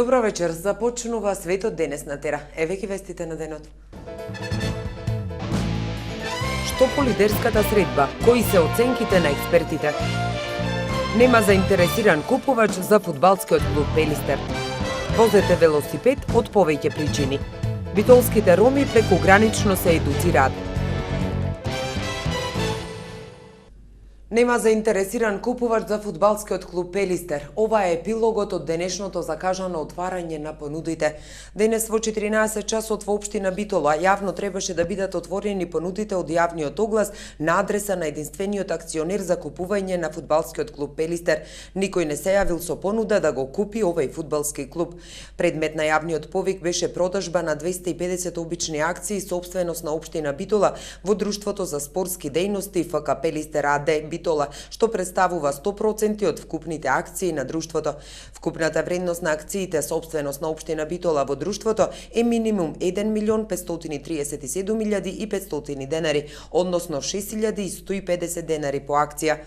Добро вечер, започнува светот денес на Тера. Еве ги вестите на денот. Што по лидерската средба? Кои се оценките на експертите? Нема заинтересиран купувач за фудбалскиот клуб Пелистер. Возете велосипед од повеќе причини. Битолските роми прекогранично се едуцираат. Нема заинтересиран купувач за фудбалскиот клуб Пелистер. Ова е епилогот од денешното закажано отварање на понудите. Денес во 14 часот во општина Битола јавно требаше да бидат отворени понудите од јавниот оглас на адреса на единствениот акционер за купување на фудбалскиот клуб Пелистер. Никој не се јавил со понуда да го купи овој фудбалски клуб. Предмет на јавниот повик беше продажба на 250 обични акции сопственост на општина Битола во Друштвото за спортски дејности ФК Пелистер АД Битола, што представува 100% од вкупните акции на друштвото. Вкупната вредност на акциите сопственост на општина Битола во друштвото е минимум 1.537.500 денари, односно 6.150 денари по акција.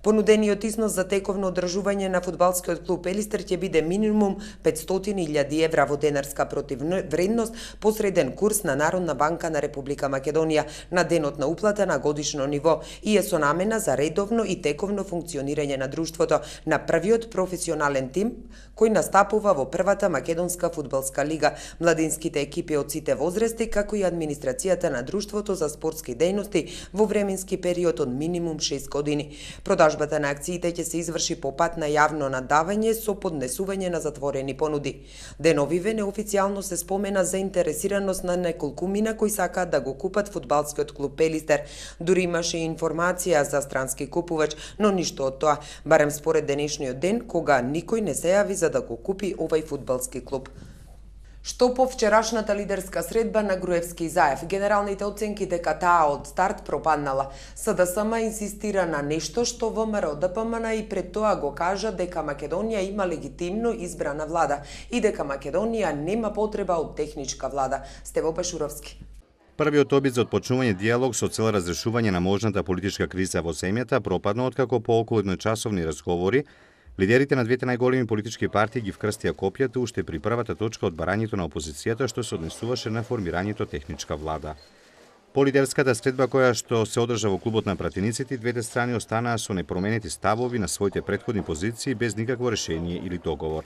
Понудениот износ за тековно одржување на фудбалскиот клуб Пелистер ќе биде минимум 500.000 евра во денарска противвредност по среден курс на Народна банка на Република Македонија на денот на уплата на годишно ниво и е со намена за редовно и тековно функционирање на друштвото на првиот професионален тим кој настапува во првата македонска фудбалска лига, младинските екипи од сите возрасти, како и администрацијата на друштвото за спортски дејности во временски период од минимум 6 години. Продажбата на акциите ќе се изврши по пат на јавно надавање со поднесување на затворени понуди. Деновиве неофицијално се спомена заинтересираност на неколкумина кои сакаат да го купат фудбалскиот клуб Пелистер. Дури имаше информација за странски купувач, но ништо од тоа, барем според денешниот ден, кога никој не се јави за да го купи овој фудбалски клуб. Што по вчерашната лидерска средба на Груевски и Заев, генералните оценки дека таа од старт пропаднала. СДСМ инсистира на нешто што ВМРО ДПМН и пред тоа го кажа дека Македонија има легитимно избрана влада и дека Македонија нема потреба од техничка влада. Стево Пешуровски. Првиот обид за отпочнување диалог со цел разрешување на можната политичка криза во земјата пропадна откако по околу едночасовни разговори лидерите на двете најголеми политички партии ги вкрстија копјата уште при првата точка од барањето на опозицијата што се однесуваше на формирањето техничка влада. По лидерската средба која што се одржа во клубот на пратениците, двете страни останаа со непроменети ставови на своите претходни позиции без никакво решение или договор.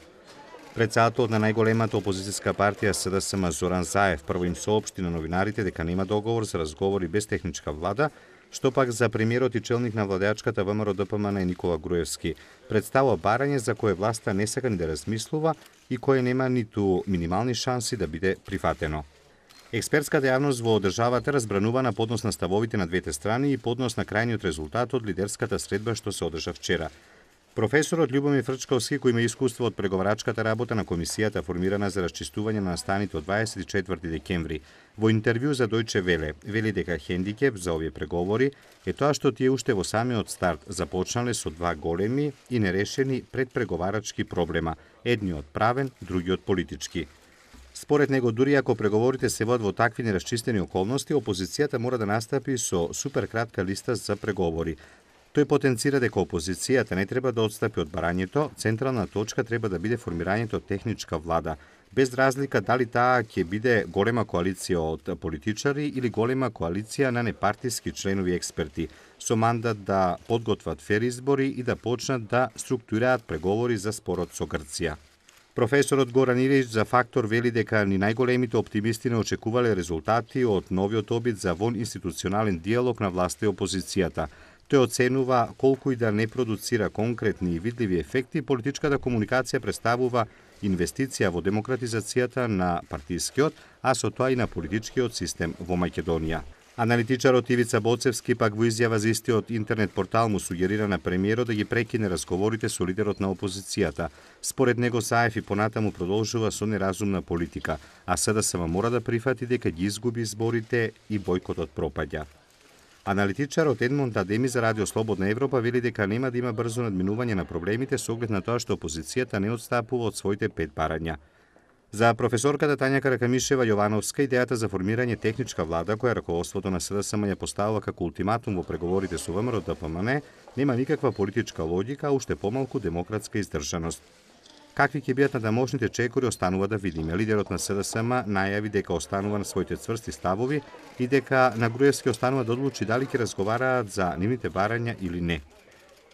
Председателот на најголемата опозицијска партија СДСМ Зоран Заев прво им соопшти на новинарите дека нема договор за разговори без техничка влада, што пак за премиерот и челник на владеачката ВМРО ДПМН Никола Груевски представува барање за кое власта не сака ни да размислува и кое нема ниту минимални шанси да биде прифатено. Експертската јавност во државата разбранува на поднос на ставовите на двете страни и поднос на крајниот резултат од лидерската средба што се одржа вчера. Професорот Љубомир Фрчковски, кој има искуство од преговарачката работа на комисијата формирана за расчистување на настаните од 24 декември, во интервју за Дојче Веле, вели дека хендикеп за овие преговори е тоа што тие уште во самиот старт започнале со два големи и нерешени предпреговарачки проблема, едниот правен, другиот политички. Според него, дури ако преговорите се водат во такви нерасчистени околности, опозицијата мора да настапи со суперкратка листа за преговори. Тој потенцира дека опозицијата не треба да отстапи од барањето, централна точка треба да биде формирањето техничка влада, без разлика дали таа ќе биде голема коалиција од политичари или голема коалиција на непартиски членови експерти, со мандат да подготват фер избори и да почнат да структурираат преговори за спорот со Грција. Професорот Горан Илич за Фактор вели дека ни најголемите оптимисти не очекувале резултати од новиот обид за вонинституционален диалог на власта и опозицијата. Тој оценува колку и да не продуцира конкретни и видливи ефекти, политичката комуникација представува инвестиција во демократизацијата на партискиот, а со тоа и на политичкиот систем во Македонија. Аналитичарот Ивица Боцевски пак во изјава за истиот интернет портал му сугерира на премиерот да ги прекине разговорите со лидерот на опозицијата. Според него Заев и понатаму продолжува со неразумна политика, а СДСМ мора да прифати дека ги изгуби изборите и бојкотот пропаѓа. Аналитичарот Едмонд Адеми за Радио Слободна Европа вели дека нема да има брзо надминување на проблемите со оглед на тоа што опозицијата не отстапува од своите 5 барања. За професорката Тања Каракамишева Јовановска, идејата за формирање техничка влада, која раководството на СДСМ ја поставила како ултиматум во преговорите со ВМРО ДПМН, нема никаква политичка логика, а уште помалку демократска издржаност. Какви ќе бидат надамошните чекори останува да видиме. Лидерот на СДСМ најави дека останува на своите цврсти ставови и дека на Груевски останува да одлучи дали ќе разговараат за нивните барања или не.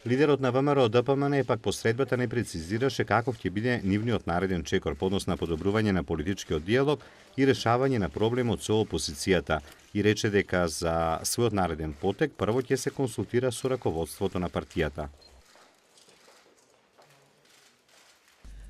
Лидерот на ВМРО ДПМН пак посредбата не прецизираше каков ќе биде нивниот нареден чекор по однос на подобрување на политичкиот диалог и решавање на проблемот со опозицијата и рече дека за својот нареден потек прво ќе се консултира со раководството на партијата.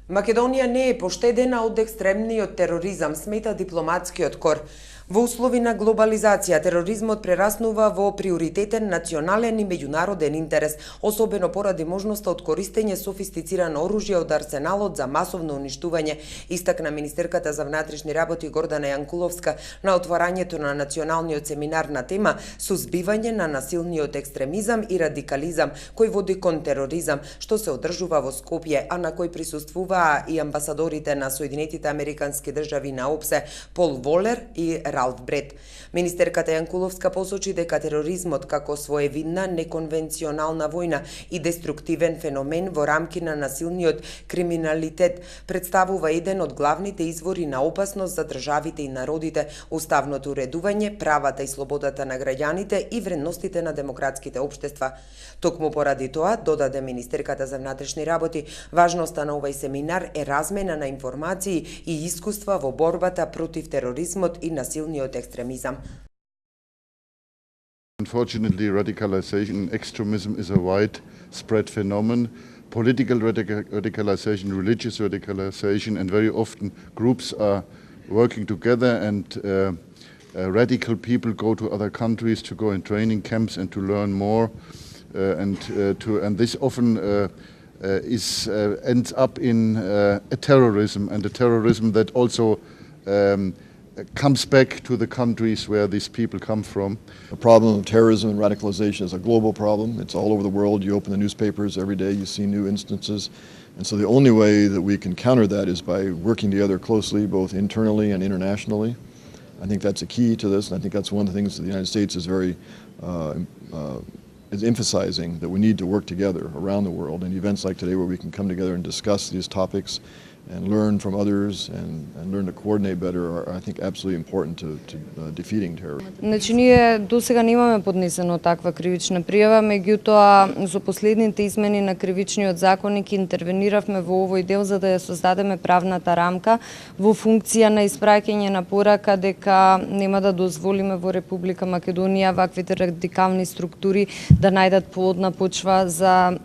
Македонија не е поштедена од екстремниот тероризам, смета дипломатскиот кор. Во услови на глобализација, тероризмот прераснува во приоритетен национален и меѓународен интерес, особено поради можноста од користење софистицирано оружје од арсеналот за масовно уништување, истакна министерката за внатрешни работи Гордана Јанкуловска на отворањето на националниот семинар на тема Сузбивање на насилниот екстремизам и радикализам кој води кон тероризам, што се одржува во Скопје, а на кој присуствуваа и амбасадорите на Соединетите Американски држави на ОПСЕ Пол Волер и Ралф Бред. Министерката Јанкуловска посочи дека тероризмот како своевидна неконвенционална војна и деструктивен феномен во рамки на насилниот криминалитет представува еден од главните извори на опасност за државите и народите, уставното уредување, правата и слободата на граѓаните и вредностите на демократските општества. Токму поради тоа, додаде министерката за внатрешни работи, важноста на овој семинар е размена на информации и искуства во борбата против тероризмот и насилниот екстремизам. Unfortunately, radicalization and extremism is a widespread phenomenon. Political radicalization, religious radicalization, and very often groups are working together and radical people go to other countries to go in training camps and to learn more. And this often ends up in a terrorism, and a terrorism that also comes back to the countries where these people come from. The problem of terrorism and radicalization is a global problem. It's all over the world. You open the newspapers every day, you see new instances. And so the only way that we can counter that is by working together closely, both internally and internationally. I think that's a key to this, and I think that's one of the things that the United States is very is emphasizing, that we need to work together around the world in events like today where we can come together and discuss these topics and learn from others and learn to coordinate better are, I think, absolutely important to defeating terrorism. Значи, ние досега немаме поднесено таква кривична пријава, меѓутоа со последните измени на кривичниот законник интервениравме во овој дел за да ја создадеме правната рамка во функција на испраќање на порака дека нема да дозволиме во Република Македонија ваквите радикални структури да најдат плодна почва за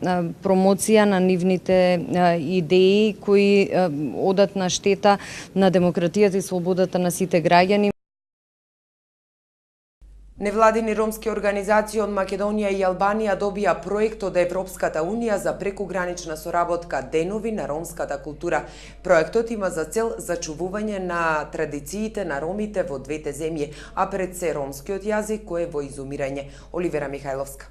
промоција на нивните идеи кои одат на штета на демократијата и слободата на сите граѓани. Невладини ромски организации од Македонија и Албанија добија проект од Европската Унија за прекугранична соработка Денови на ромската култура. Проектот има за цел зачувување на традициите на ромите во двете земји, а пред се ромскиот јазик кој е во изумирање. Оливера Михајловска.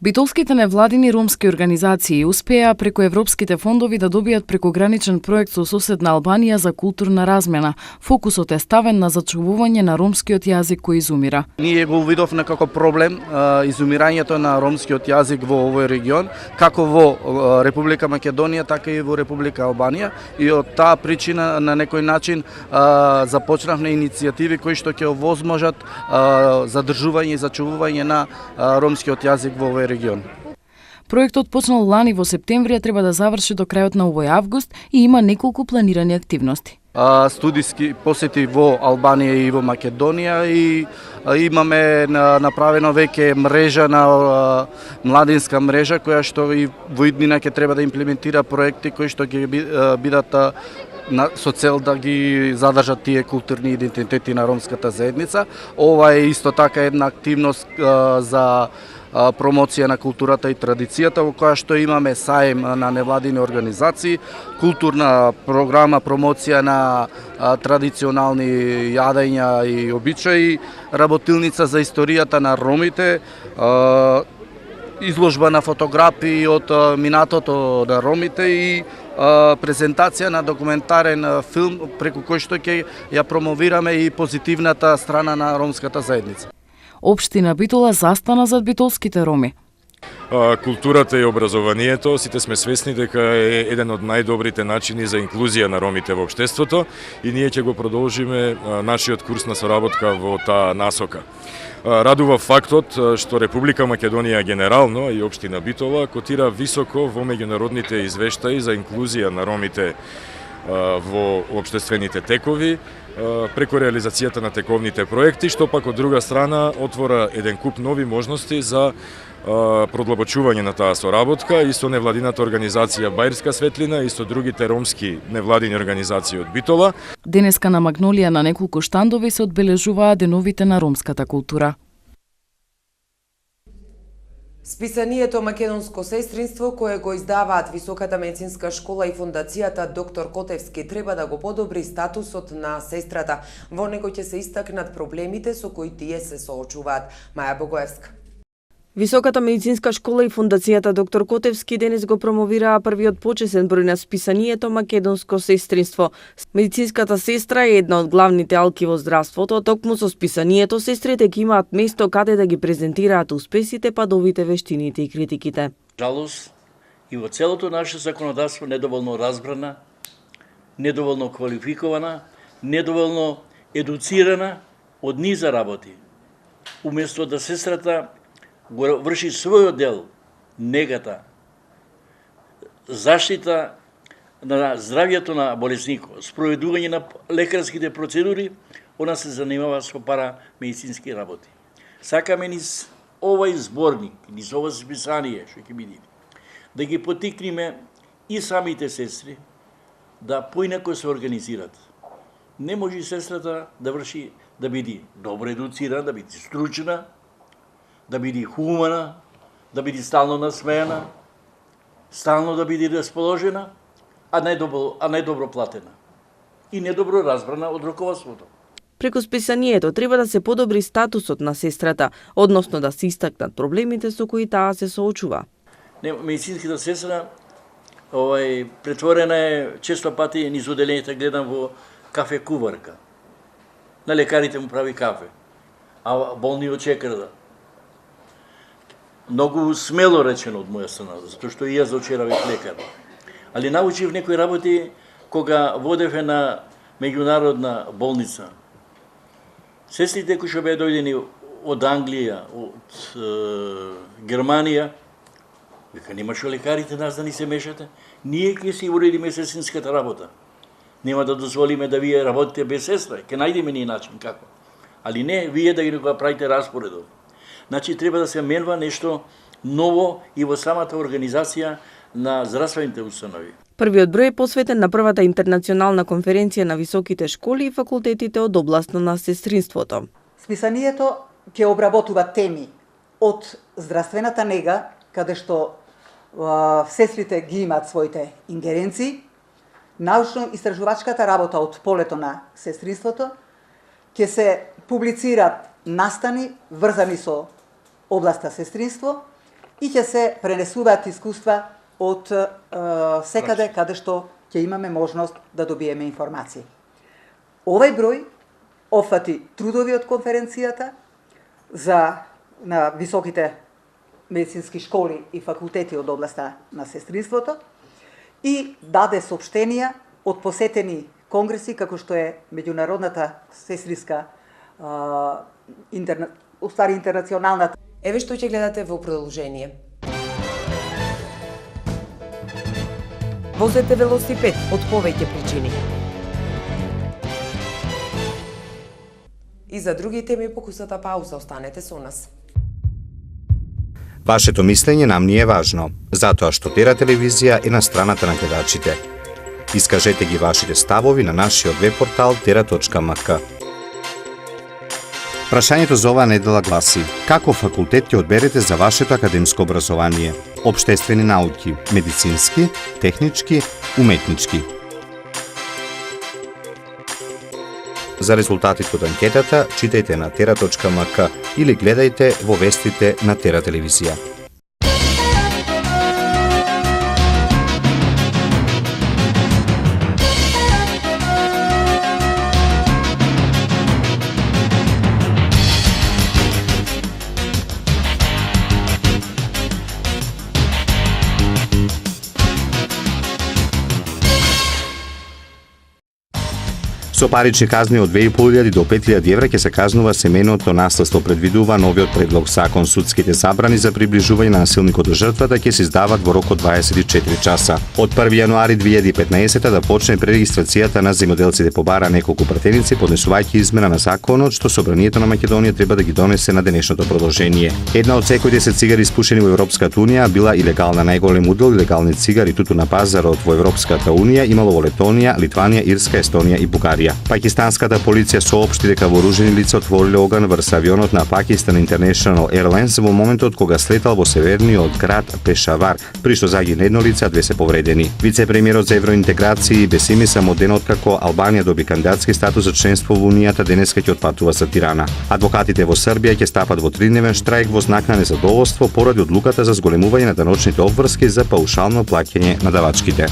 Битолските невладини ромски организации успеа преку европските фондови да добијат прекуграничен проект со соседна Албанија за културна размена. Фокусот е ставен на зачувување на ромскиот јазик кој изумира. Ние го видовме како проблем изумирањето на ромскиот јазик во овој регион, како во Република Македонија, така и во Република Албанија, и од таа причина на некој начин започнавме иницијативи кои што ќе овозможат задржување и зачувување на ромскиот јазик во овој регион. Проектот почнал лани во септември, а треба да заврши до крајот на овој август и има неколку планирани активности. Студиски посети во Албанија и во Македонија и имаме направено веќе мрежа на младинска мрежа која што и во иднина ќе треба да имплементира проекти кои што ќе бидат со цел да ги задржат тие културни идентитети на ромската заедница. Ова е исто така една активност за промоција на културата и традицијата, во која што имаме саем на невладини организации, културна програма, промоција на традиционални јадења и обичаи, работилница за историјата на ромите, изложба на фотографии од минатото на ромите и презентација на документарен филм преку кој што ќе ја промовираме и позитивната страна на ромската заедница. Општина Битола застана зад битолските роми. културата и образованието. Сите сме свесни дека е еден од најдобрите начини за инклузија на ромите во општеството и ние ќе го продолжиме нашиот курс на соработка во таа насока. Радува фактот што Република Македонија генерално и општина Битола котира високо во меѓународните извештаи за инклузија на ромите во општествените текови преку реализацијата на тековните проекти, што пак од друга страна отвора еден куп нови можности за продлабочување на таа соработка и со невладината организација Баирска светлина и со другите ромски невладини организации од Битола. Денеска на Магнолија на неколку штандови се одбележуваат деновите на ромската култура. Списанието Македонско сестринство, кое го издаваат Високата медицинска школа и фондацијата Доктор Котевски, треба да го подобри статусот на сестрата. Во него ќе се истакнат проблемите со кои тие се соочуваат. Маја Богоевска. Високата медицинска школа и фондацијата Доктор Котевски денес го промовираа првиот почесен број на списанието Македонско сестринство. Медицинската сестра е една од главните алки во здравството, токму со списанието сестрите ќе имаат место каде да ги презентираат успесите, падовите, вештините и критиките. Жалост и во целото наше законодавство недоволно разбрана, недоволно квалификована, недоволно едуцирана од низа работи. Уместо да сестрата го врши својот дел, негата, заштита на здравјето на болесникот, спроведување на лекарските процедури, она се занимава со парамедицински работи. Сакаме низ овај зборник, низ ова списание што ќе биде, да ги потикнеме и самите сестри да поинако се организират. Не може сестрата да врши, да биде добро едуцирана, да биде стручна, да биде хумана, да биде стално насмејана, стално да биде расположена, а најдобро платена и недобро разбрана од руководството. Преку списанието треба да се подобри статусот на сестрата, односно да се истакнат проблемите со кои таа се соочува. Медицинската сестра претворена е често пати низ оделението, гледам во кафе куварка. На лекарите му прави кафе, а болниот чека да. Многу смело речено од моја страна, затоа што и јас зачера бев лекар. Али научив некои работи кога водеве на меѓународна болница. Сестрите кои што беа дојдени од Англија, од Германија, века немаше лекарите нас да ни се мешате, ние ќе си уредиме сестринската работа. Нема да дозволиме да вие работите без сестра, ќе најдеме ни начин како. Али не, вие да ги правите распоредот. Значи, треба да се менува нешто ново и во самата организација на здравствените установи. Првиот број е посветен на првата интернационална конференција на високите школи и факултетите од областта на сестринството. Списанието ќе обработува теми од здравствената нега, каде што сестрите ги имаат своите ингеренции, научно-истражувачката работа од полето на сестринството, ќе се публицираат настани врзани со областа сестринство и ќе се пренесуваат искуства од секаде каде што ќе имаме можност да добиеме информации. Овај број опфати трудови од конференцијата на високите медицински школи и факултети од областа на сестринството и даде соопштенија од посетени конгреси како што е меѓународната сестринска интернационалната. Еве што ќе гледате во продолжение. Возете велосипед од повеќе причини. И за други теми по кусата пауза, останете со нас. Вашето мислење нам ни е важно, затоа што Тера телевизија е на страната на гледачите. Искажете ги вашите ставови на нашиот веб-портал tera.mk. Прашањето за оваа недела гласи: како факултет ќе одберете за вашето академско образование? Обштествени науки, медицински, технички, уметнички? За резултатите од анкетата читајте на tera.mk или гледајте во вестите на Тера телевизија. Со парични казни од 2.500 до 5.000 евра ќе се казнува семејното наследство, предвидува новиот предлог закон. Судските забрани за приближување на насилникот до жртвата ќе се издават во рок од 24 часа. Од 1 јануари 2015 да почне пререгистрацијата на земјоделците по бара неколку пратеници, поднесувајќи измена на законот што Собранието на Македонија треба да ги донесе на денешното продолжение. Една од секој 10 цигари испушени во Европската унија била илегална. Најголем удел илегални цигари туту на пазарот во Европската унија имало во Летонија, Литванија, Ирска, Естонија и Бугарија. Пакистанската полиција соопшти дека вооружени лица отвориле оган врз авионот на Pakistan International Airlines во моментот кога слетал во северниот град Пешавар, при што загине едно лице, а две се повредени. Вице-премиерот за евроинтеграција Бесими Самоден откако Албанија доби кандидатски статус за членство во Унијата денеска ќе отпатува за Тирана. Адвокатите во Србија ќе стапат во 3-дневен штрајк во знак на незадоволство поради одлуката за зголемување на даночните обврски за паушално плаќање на давачките.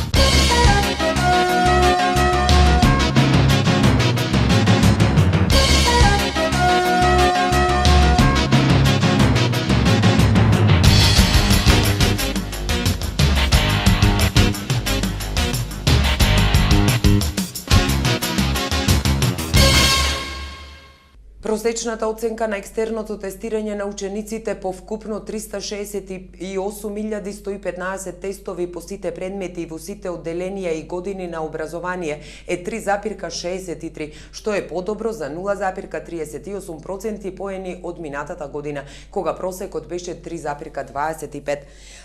Просечната оценка на екстерното тестирање на учениците по вкупно 368.115 тестови по сите предмети во сите одделенија и години на образование е 3,63, што е подобро за 0,38% поени од минатата година, кога просекот беше 3,25.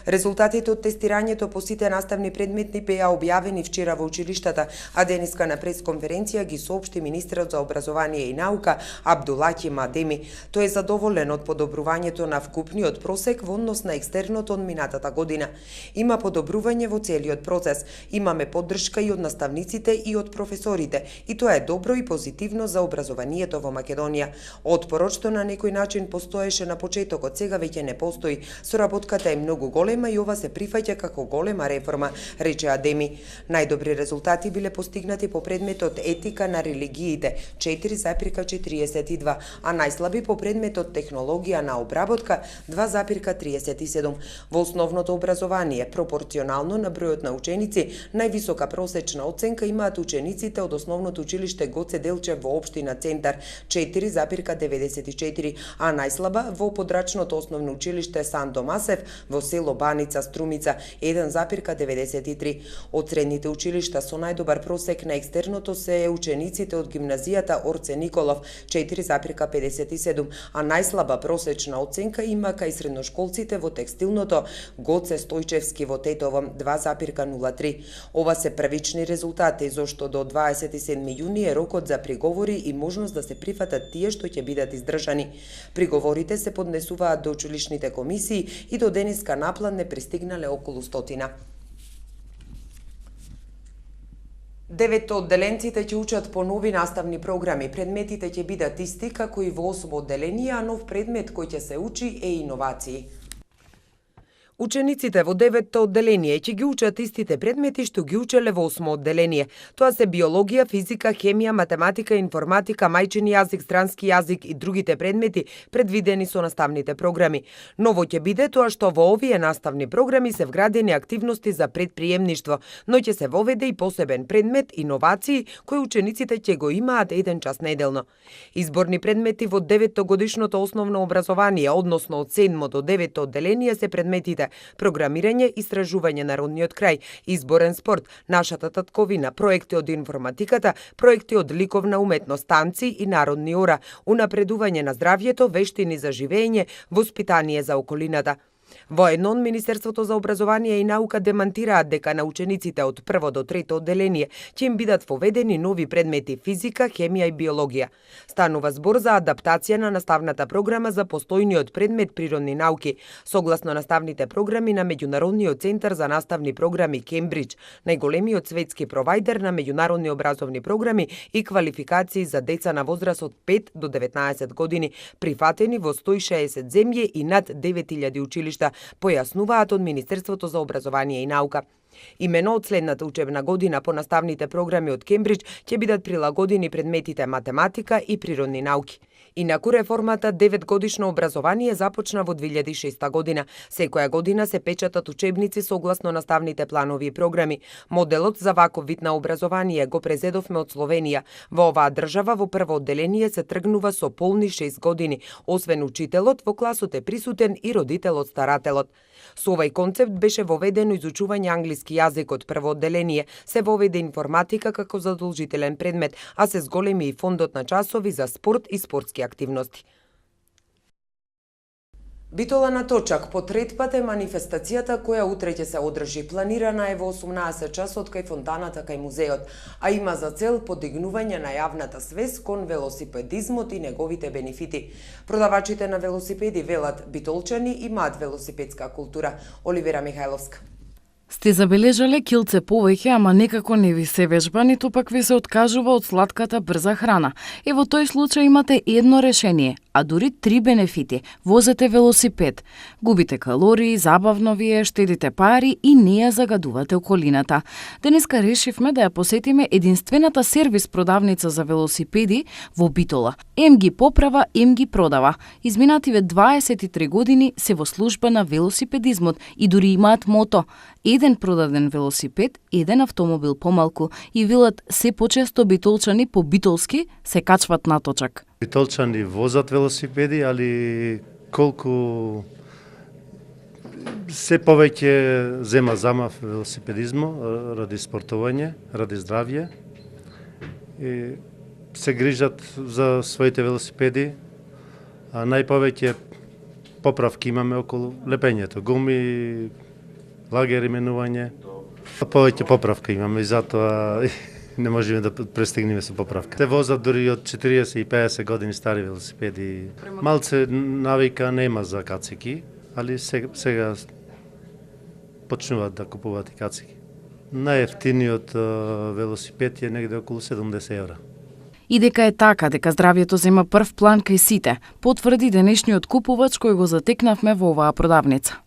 Резултатите од тестирањето по сите наставни предмети беа објавени вчера во училиштата, а денеска на пресконференција ги соопшти министерот за образование и наука Абдулахи Мадеми. Тој е задоволен од подобрувањето на вкупниот просек во однос на екстерното од минатата година. Има подобрување во целиот процес. Имаме поддршка и од наставниците и од професорите, и тоа е добро и позитивно за образованието во Македонија. Отпорот што на некој начин постоеше на почетокот, сега веќе не постои. Соработката е многу голема и ова се прифаќа како голема реформа, рече Адеми. Најдобри резултати биле постигнати по предметот етика на религиите 4,42, а најслаби по предметот технологија на обработка 2,37. Во основното образование, пропорционално на бројот на ученици, највисока просечна оценка имаат учениците од основното училиште Гоце Делчев во општина Центар 4,94, а најслаба во подрачното основно училиште Сандо Масев во село Баница Струмица 1,93. Од средните училишта со најдобар просек на екстерното се учениците од гимназијата Орце Николов 4,57, а најслаба просечна оценка има кај средношколците во текстилното Гоце Стојчевски во Тетово 2,03. Ова се првични резултати, зашто до 27 јуни е рокот за приговори и можност да се прифатат тие што ќе бидат издржани. Приговорите се поднесуваат до училишните комисии и до денеска наплан не пристигнале околу 100. 9 одделенците ќе учат по нови наставни програми. Предметите ќе бидат исти како и во 8 одделенија, а нов предмет кој ќе се учи е иновации. Учениците во 9-то одделение ќе ги учат истите предмети што ги учеле во 8-то одделение. Тоа се биологија, физика, хемија, математика, информатика, мајчин јазик, странски јазик и другите предмети предвидени со наставните програми. Ново ќе биде тоа што во овие наставни програми се вградени активности за предприемништво, но ќе се воведе и посебен предмет иновации кои учениците ќе го имаат 1 час неделно. Изборни предмети во 9-то годишното основно образование, односно од 7 до 9-то одделение се предметите програмирање, истражување на родниот крај, изборен спорт, нашата татковина, проекти од информатиката, проекти од ликовна уметност, танци и народни ора, унапредување на здравјето, вештини за живење, воспитание за околината. Во еднон, Министерството за образование и наука демантираат дека на учениците од 1 до 3 одделение ќе им бидат воведени нови предмети физика, хемија и биологија. Станува збор за адаптација на наставната програма за постојниот предмет природни науки, согласно наставните програми на Меѓународниот центар за наставни програми Кембридж, најголемиот светски провајдер на меѓународни образовни програми и квалификации за деца на возраст од 5 до 19 години, прифатени во 160 земји и над 9000 училишта, појаснуваат од Министерството за образование и наука. Имено од следната учебна година по наставните програми од Кембридж ќе бидат прилагодени предметите математика и природни науки. Инаку реформата 9-годишно образование започна во 2006 година. Секоја година се печатат учебници согласно наставните планови и програми. Моделот за ваков вид на образование го презедовме од Словенија. Во оваа држава во прво одделение се тргнува со полни 6 години. Освен учителот, во класот е присутен и родителот-старателот. Со овај концепт беше воведено изучување англиски јазик од прво одделение, се воведе информатика како задолжителен предмет, а се зголеми и фондот на часови за спорт и спортски активности. Битола на точак по трет пат е манифестацијата која утре ќе се одржи. Планирана е во 18 часот кај фонтаната кај музеот, а има за цел подигнување на јавната свест кон велосипедизмот и неговите бенефити. Продавачите на велосипеди велат битолчани имаат велосипедска култура. Оливера Михајловска. Сте забележале килце повеќе, ама некако не ви се вежба, ниту пак ви се откажува од сладката брза храна. И во тој случај имате едно решение, а дури 3 бенефити. Возете велосипед, губите калории, забавно ви е, штедите пари и не ја загадувате околината. Денеска решивме да ја посетиме единствената сервис продавница за велосипеди во Битола. Ем ги поправа, ем ги продава. Изминативе 23 години се во служба на велосипедизмот и дури имаат мото: еден продаден велосипед, еден автомобил помалку, и велат се почесто битолчани по битолски се качват на точак. Битолчани возат велосипеди, али колку се повеќе зема замав велосипедизмо ради спортување, ради здравје. И се грижат за своите велосипеди, а најповеќе поправки имаме околу лепењето, гуми, лагер именување. Повеќе поправка имаме и затоа не можеме да престигнеме со поправка. Те возат дури од 40 и 50 години стари велосипеди. Малце навика нема за кацики, али сега почнуваат да купуваат и кацики. Најефтиниот велосипед е негде околу 70 евра. И дека е така, дека здравјето зема прв план кај сите, потврди денешниот купувач кој го затекнавме во оваа продавница.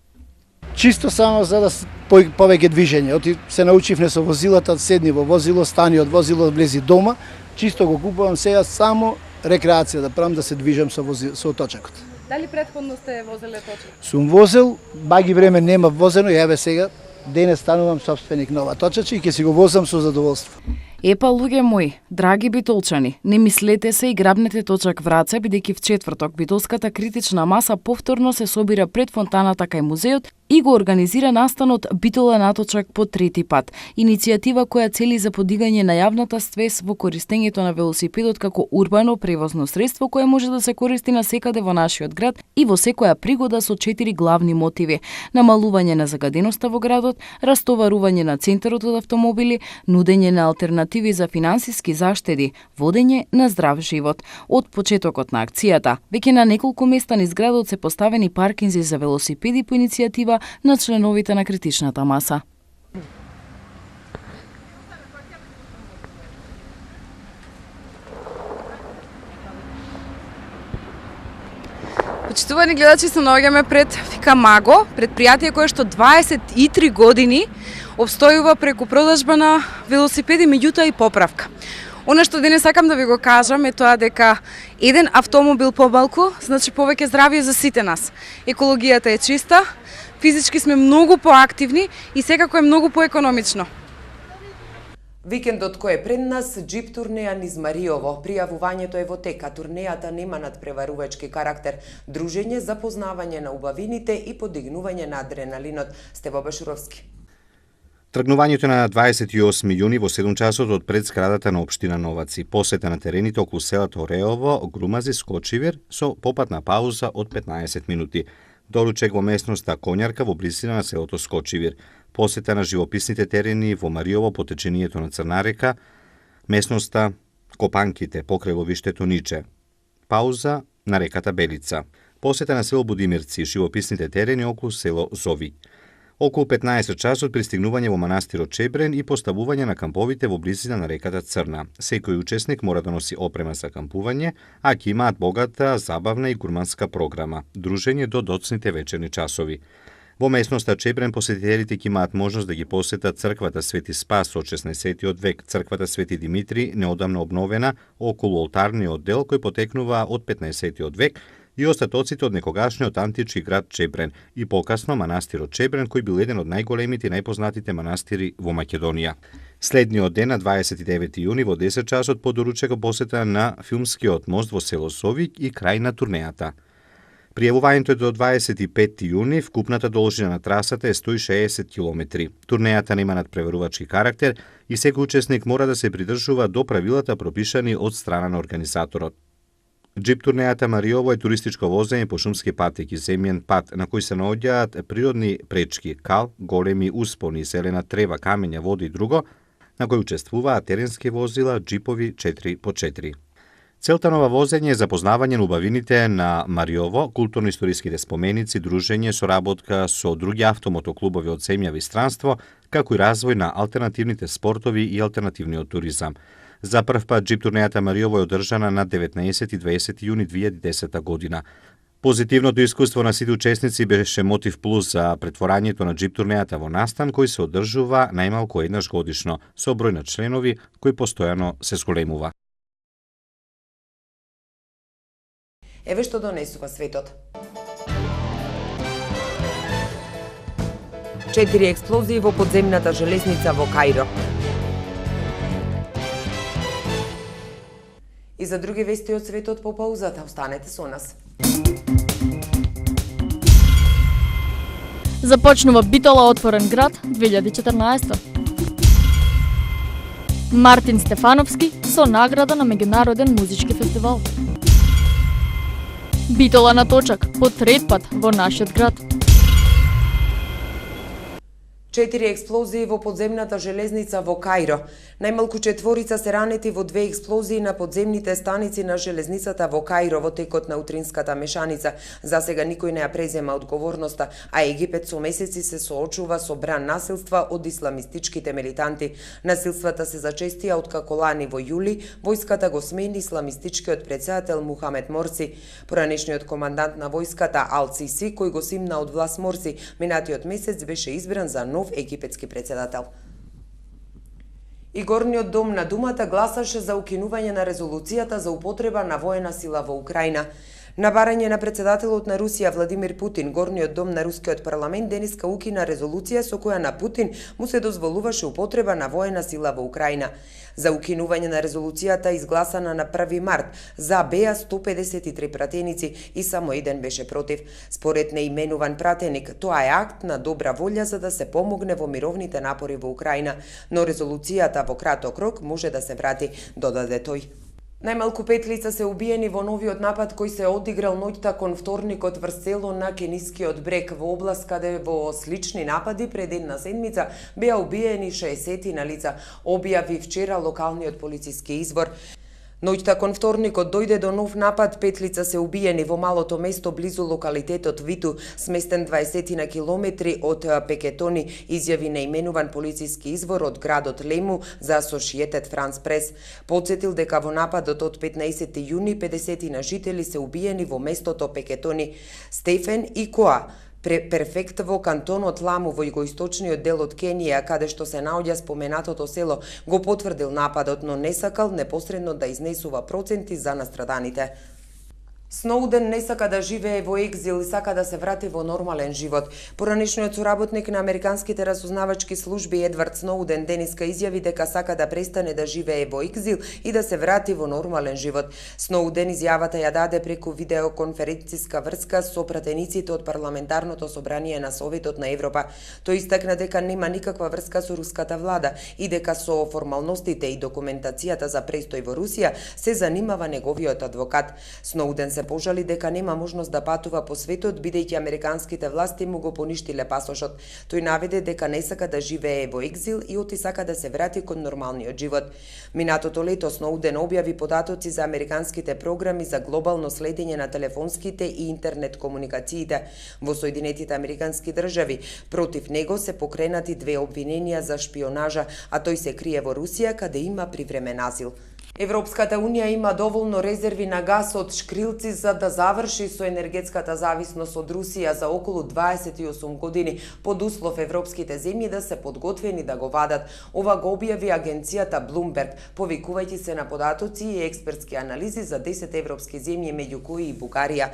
Чисто само за да повеќе движење. Оти се научивме со возилата, седни во возило, стани од возило, влези дома. Чисто го купувам сега само рекреација, да правам да се движам со точакот. Дали претходно сте возеле точак? Сум возел, баги време нема возено, јаве сега денес станувам собственик на ова точаче и ќе си го возам со задоволство. Епа, луѓе мои, драги битолчани, не мислете се и грабнете точак в раце, бидејќи в четврток битолската критична маса повторно се собира пред фонтаната кај музеот и го организира настанот Битола на точак по трети пат. Иницијатива која цели за подигање на јавната свест во користењето на велосипедот како урбано превозно средство кое може да се користи насекаде во нашиот град и во секоја пригода со 4 главни мотиви: намалување на загаденоста во градот, растоварување на центарот од автомобили, нудење на алтернативи за финансиски заштеди, водење на здрав живот. Од почетокот на акцијата, веќе на неколку места низ градот се поставени паркинзи за велосипеди по иницијатива на членовите на критичната маса. Почитувани гледачи, се наоѓаме пред Фикамаго, предпријатие кое што 23 години обстојува преку продажба на велосипеди, меѓутоа и поправка. Она што денес сакам да ви го кажам е тоа дека еден автомобил помалку значи повеќе здравје за сите нас. Екологијата е чиста, физички сме многу поактивни и секако е многу поекономично. Викендот кој е пред нас, джип турнеја низ Мариово. Пријавувањето е во тека. Турнејата нема надпреварувачки карактер. Дружење, запознавање на убавините и подигнување на адреналинот. Стево Башуровски. Тргнувањето на 28 јуни во 7 часот од пред зградата на општина Новаци. Посета на терените околу селото Реово, Грумази, Скочивир со попатна пауза од 15 минути. Доручек во местноста Конјарка во близина на селото Скочивир. Посета на живописните терени во Мариово по течението на Црна река, местноста Копанките покрај ловиштето Ниче. Пауза на реката Белица. Посета на село Будимирци, живописните терени околу село Зови. Околу 15 часот пристигнување во манастирот Чебрен и поставување на камповите во близина на реката Црна. Секој учесник мора да носи опрема за кампување, а ќе имаат богата, забавна и гурманска програма, дружење до доцните вечерни часови. Во местноста Чебрен посетителите ќе имаат можност да ги посетат црквата Свети Спас од 16 век, црквата Свети Димитри, неодамно обновена околу олтарниот дел кој потекнува од 15 век, и остатоците од некогашниот антички град Чебрен и покасно манастирот Чебрен кој бил еден од најголемите и најпознатите манастири во Македонија. Следниот ден на 29 јуни во 10 часот по доручек посета на филмскиот мост во село Совик и крај на турнејата. Пријавувањето е до 25 јуни, вкупната должина на трасата е 160 км. Турнејата нема надпреварувачки карактер и секој учесник мора да се придржува до правилата пропишани од страна на организаторот. Джип турнејата Мариово е туристичко возење по шумски патеки, земјен пат на кој се наоѓаат природни пречки, кал, големи успони, зелена трева, камења, вода и друго, на кој учествуваат теренски возила, джипови 4x4. Целта на ова возење е запознавање на убавините на Мариово, културно-историските споменици, дружење, соработка со други автомотоклубови од земјава и странство, како и развој на алтернативните спортови и алтернативниот туризам. За прв пат джип турнејата Мариово е одржана на 19 и 20 јуни 2010 година. Позитивното искуство на сите учесници беше мотив плюс за претворањето на джип турнејата во настан кој се одржува најмалку еднаш годишно, со број на членови кој постојано се зголемува. Еве што донесува светот. 4 експлозии во подземната железница во Каиро. И за други вести од светот по паузата, останете со нас. Започнува Битола отворен град 2014. Мартин Стефановски со награда на меѓународен музички фестивал. Битола на точак, по трет пат во нашиот град. 4 експлозии во подземната железница во Каиро. Најмалку 4 се ранети во 2 експлозии на подземните станици на железницата во Каиро во текот на утринската мешаница. За сега никој не ја презема одговорноста, а Египет со месеци се соочува со бран насилства од исламистичките милитанти. Насилствата се зачестија откако лани во јули војската го смени исламистичкиот претседател Мухамед Морси. Поранешниот командант на војската Ал-Сиси, кој го симна од власт Морси, минатиот месец беше избран за нов египетски претседател. И Горниот дом на Думата гласаше за укинување на резолуцијата за употреба на воена сила во Украина. На барање на претседателот на Русија Владимир Путин, Горниот дом на Рускиот парламент денеска укина резолуција со која на Путин му се дозволуваше употреба на воена сила во Украина. За укинување на резолуцијата изгласана на 1 март за беа 153 пратеници и само еден беше против. Според неименуван пратеник, тоа е акт на добра волја за да се помогне во мировните напори во Украина, но резолуцијата во краток рок може да се врати, додаде тој. Најмалку 5 лица се убиени во новиот напад кој се одиграл ноќта кон вторникот врз село на Кенискиот брег во област каде во слични напади пред една седмица беа убиени 60 на лица, објави вчера локалниот полициски извор. Ноќта кон вторникот дојде до нов напад, 5 лица се убиени во малото место близу локалитетот Виту, сместен 20 на километри од Пекетони, изјави неименуван полициски извор од градот Лему за Associated France Press. Потсетил дека во нападот од 15 јуни 50 на жители се убиени во местото Пекетони. Стефен Икоа, префект во кантонот Ламу во југоисточниот дел од Кенија, каде што се наоѓа споменатото село, го потврдил нападот, но не сакал непосредно да изнесува проценти за настраданите. Сноуден не сака да живее во екзил и сака да се врати во нормален живот. Поранешниот соработник на американските разузнавачки служби Едвард Сноуден денеска изјави дека сака да престане да живее во екзил и да се врати во нормален живот. Сноуден изјавата ја даде преку видеоконференциска врска со пратениците од парламентарното собрание на Советот на Европа. Тој истакна дека нема никаква врска со руската влада и дека со формалностите и документацијата за престој во Русија се занимава неговиот адвокат. Сноуден се пожали дека нема можност да патува по светот бидејќи американските власти му го поништиле пасошот. Тој наведе дека не сака да живее во екзил и оти сака да се врати кон нормалниот живот. Минатото лето Сноуден објави податоци за американските програми за глобално следење на телефонските и интернет комуникациите во Соединетите американски држави. Против него се покренати 2 обвиненија за шпионажа, а тој се крие во Русија каде има привремен азил. Европската Унија има доволно резерви на газ од шкрилци за да заврши со енергетската зависност од Русија за околу 28 години, под услов европските земји да се подготвени да го вадат. Ова го објави агенцијата Bloomberg, повикувајќи се на податоци и експертски анализи за 10 европски земји, меѓу кои и Бугарија.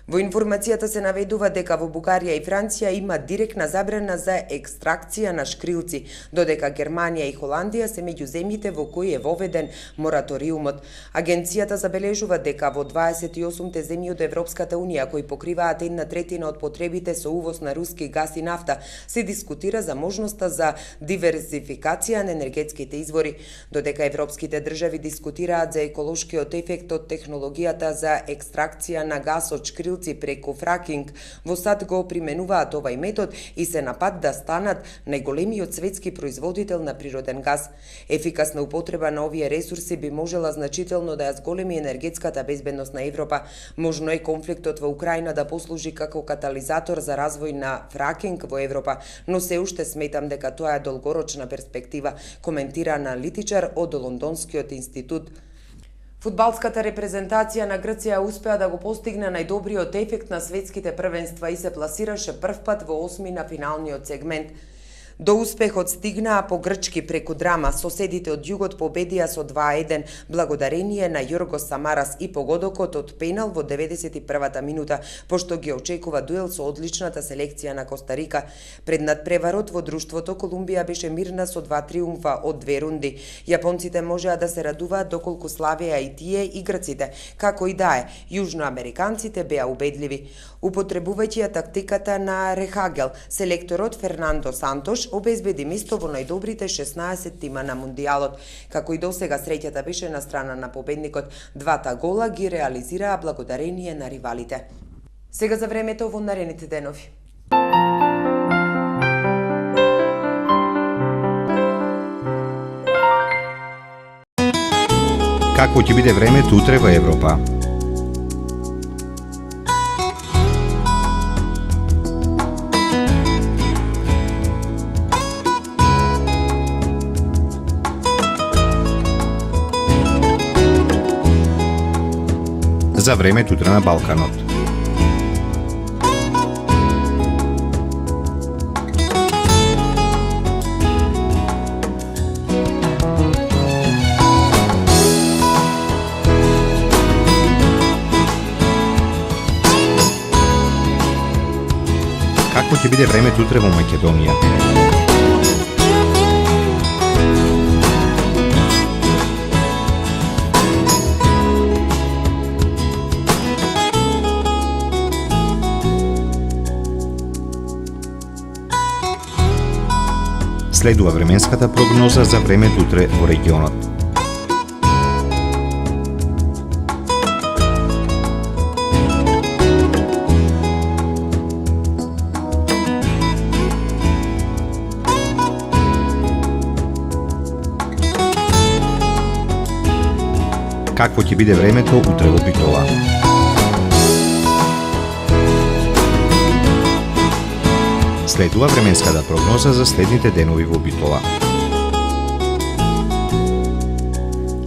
Во информацијата се наведува дека во Бугарија и Франција има директна забрана за екстракција на шкрилци, додека Германија и Холандија се меѓу земјите во кои е воведен мораториумот. Агенцијата забележува дека во 28 земји од Европската Унија, кои покриваат 1/3 од потребите со увоз на руски газ и нафта, се дискутира за можноста за диверзификација на енергетските извори, додека европските држави дискутираат за еколошкиот ефект од технологијата за екстракција на газ од шкрилци преку фракинг. Во САД го применуваат овај метод и се на пат да станат најголемиот светски производител на природен газ. Ефикасна употреба на овие ресурси би можела значително да ја зголеми енергетската безбедност на Европа. Можно е конфликтот во Украина да послужи како катализатор за развој на фракинг во Европа, но се уште сметам дека тоа е долгорочна перспектива, коментира аналитичар од Лондонскиот институт. Фудбалската репрезентација на Грција успеа да го постигне најдобриот ефект на светските првенства и се пласираше првпат во 8 на финалниот сегмент. До успехот стигнаа по грчки преку драма. Соседите од југот победија со 2:1 благодарение на Јоргос Самарас и погодокот од пенал во 91-та минута, пошто ги очекува дуел со одличната селекција на Коста Рика. Пред надпреварот во друштвото Колумбија беше мирна со 2 триумфа од 2 рунди. Јапонците можеа да се радуваат доколку славеа и тие и грците. Како и да е, јужноамериканците беа убедливи. Употребувајќи ја тактиката на Рехагел, селекторот Фернандо Сантош обезбеди место во најдобрите 16 тима на Мундијалот. Како и досега, среќата беше на страна на победникот. Двата гола ги реализираа благодарение на ривалите. Сега за времето во наредните денови. Какво ќе биде времето утре во Европа? За времето утре на Балканот. Какво ќе биде времето утре во Македонија? Следува временската прогноза за времето утре во регионот. Какво ќе биде времето утре во Битола? Следува временската прогноза за следните денови во Битола.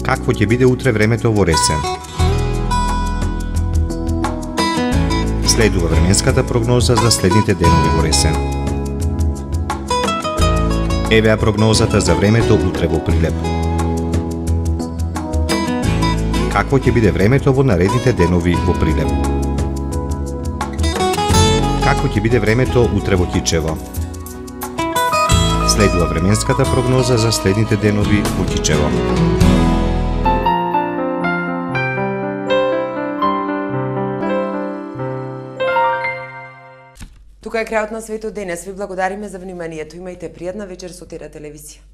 Какво ќе биде утре времето во Ресен? Следува временската прогноза за следните денови во Ресен. Евеа прогнозата за времето утре во Прилеп. Какво ќе биде времето во наредните денови во Прилеп? Како ќе биде времето утре во Кичево? Следува временската прогноза за следните денови во Кичево. Тука е крајот на светот денес. Ви благодариме за вниманието. Имајте пријатна вечер со Тера телевизија.